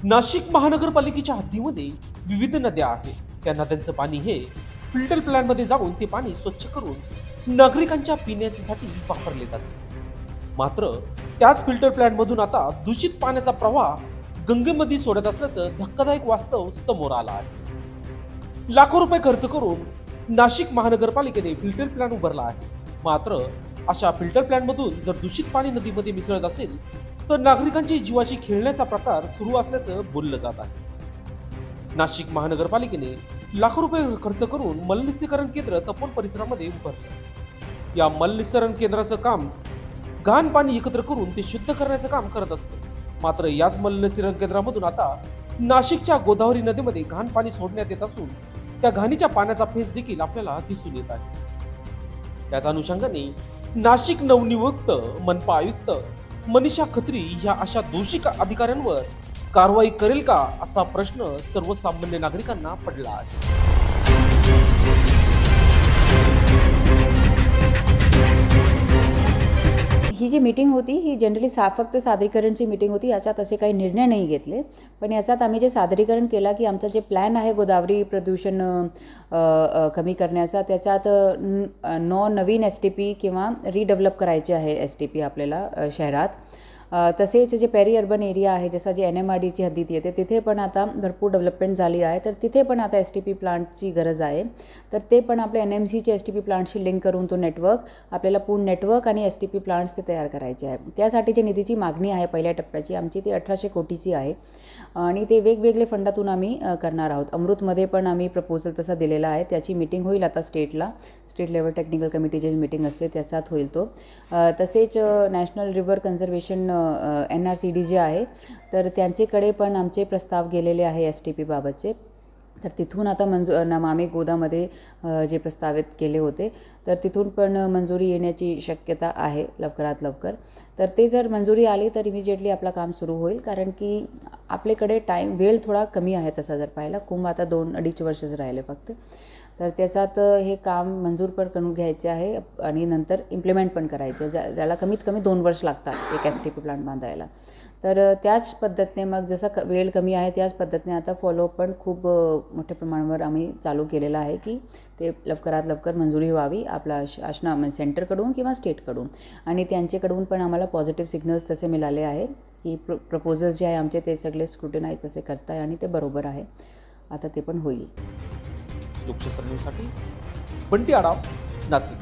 नाशिक महानगरपालिकेच्या हद्दीमध्ये विविध नद्या आहेत. त्या नद्यांचं पाणी हे फिल्टर प्लांट मध्ये जाऊन ते पाणी स्वच्छ करून नागरिकांच्या पिण्यासाठी वापरले जाते. मात्र त्याच फिल्टर प्लांट मधून आता दूषित पाण्याचा प्रवाह गंगेमध्ये सोडत असल्याचं धक्कादायक वास्तव समोर आलं आहे. लाखो रुपये खर्च करून नाशिक महानगरपालिकेने फिल्टर प्लांट उभारला आहे. मात्र अशा फिल्टर प्लांट मधून जर दूषित पाणी नदीमध्ये मिसळत असेल तर नागरिकांच्या जीवाशी खेळण्याचा प्रकार सुरू असल्याचं बोललं जात आहे. नाशिक महानगरपालिकेने लाखो रुपये खर्च करून मलनिस्सीकरण केंद्र तपोन परिसरामध्ये उभारले. या मलनिस्सीकरण केंद्राचं काम घाण पाणी एकत्र करून ते शुद्ध करण्याचं काम करत असतं. मात्र याच मलनिस्सीकरण केंद्रामधून आता नाशिकच्या गोदावरी नदीमध्ये घाण पाणी सोडण्यात येत असून त्या घाणीच्या पाण्याचा फेस देखील आपल्याला दिसून येत आहे. त्याच अनुषंगाने नाशिक नवनियुक्त मनपा आयुक्त मनीषा खत्री ह्या अशा दोषी अधिकाऱ्यांवर कारवाई करेल का असा प्रश्न सर्वसामान्य नागरिकांना पडला आहे. ही जी मीटिंग होती ही जनरली फक्त सादरीकरणची मीटिंग होती. याच्यात असे काही निर्णय नाही घेतले, पण याच्यात आम्ही जे सादरीकरण केला की आमचा जे प्लॅन आहे गोदावरी प्रदूषण कमी करण्याचा, त्याच्यात 9 नवीन STP किंवा रिडेव्हलप करायचे आहे STP आपल्याला शहरात. तसेच जे पेरी अर्बन एरिया आहे जसं जे NMRDची हद्दीत येते तिथे पण आता भरपूर डेव्हलपमेंट झाली आहे. तर तिथे पण आता STP प्लांटची गरज आहे. तर ते पण आपल्या NMCचे STP प्लांटशी लिंक करून तो नेटवर्क आपल्याला पूर्ण नेटवर्क आणि STP प्लांट्स ते तयार करायचे आहे. त्यासाठी जी निधीची मागणी आहे पहिल्या टप्प्याची आमची ती 1800 कोटीची आहे आणि ते वेगवेगळे फंडातून आम्ही करणार आहोत. अमृतमध्ये पण आम्ही प्रपोजल तसा दिलेला आहे. त्याची मीटिंग होईल आता स्टेट लेवल टेक्निकल कमिटीची मीटिंग असते त्याच्यात होईल तो. तसेच नॅशनल रिव्हर कन्झर्वेशन NRCD जे आहे तर त्यांच्याकडे पण आमचे प्रस्ताव गेलेले आहे STP बाबतचे. तर तिथून आता आम्ही गोदामध्ये जे प्रस्तावित केले होते तर तिथून पण मंजुरी येण्याची शक्यता आहे लवकरात लवकर. तर ते जर मंजुरी आली तर इमिजिएटली आपलं काम सुरू होईल, कारण की आपल्याकडे वेळ थोडा कमी आहे तसा जर पाहिला. कुंभ आता 2-2.5 वर्षच राहिले फक्त. तर त्याच्यात हे काम मंजूर पण करून घ्यायचे आहे आणि नंतर इम्प्लिमेंट पण करायचे. ज्याला कमीत कमी 2 वर्ष लागतात एक STP प्लांट बांधायला. तर त्याच पद्धतीने मग जसं वेळ कमी आहे त्याच पद्धतीने आता फॉलोअप पण खूप मोठ्या प्रमाणावर आम्ही चालू केलेलं आहे की ते लवकरात लवकर मंजुरी व्हावी आपला सेंटरकडून किंवा स्टेटकडून. आणि त्यांच्याकडून पण आम्हाला पॉझिटिव्ह सिग्नल्स तसे मिळाले आहे की प्रपोजल्स जे आहे आमचे ते सगळे स्क्रुटिनाइज तसे करताय आणि ते बरोबर आहे. आता ते पण होईल. लोकशाही साठी बंटी आढाव, नाशिक.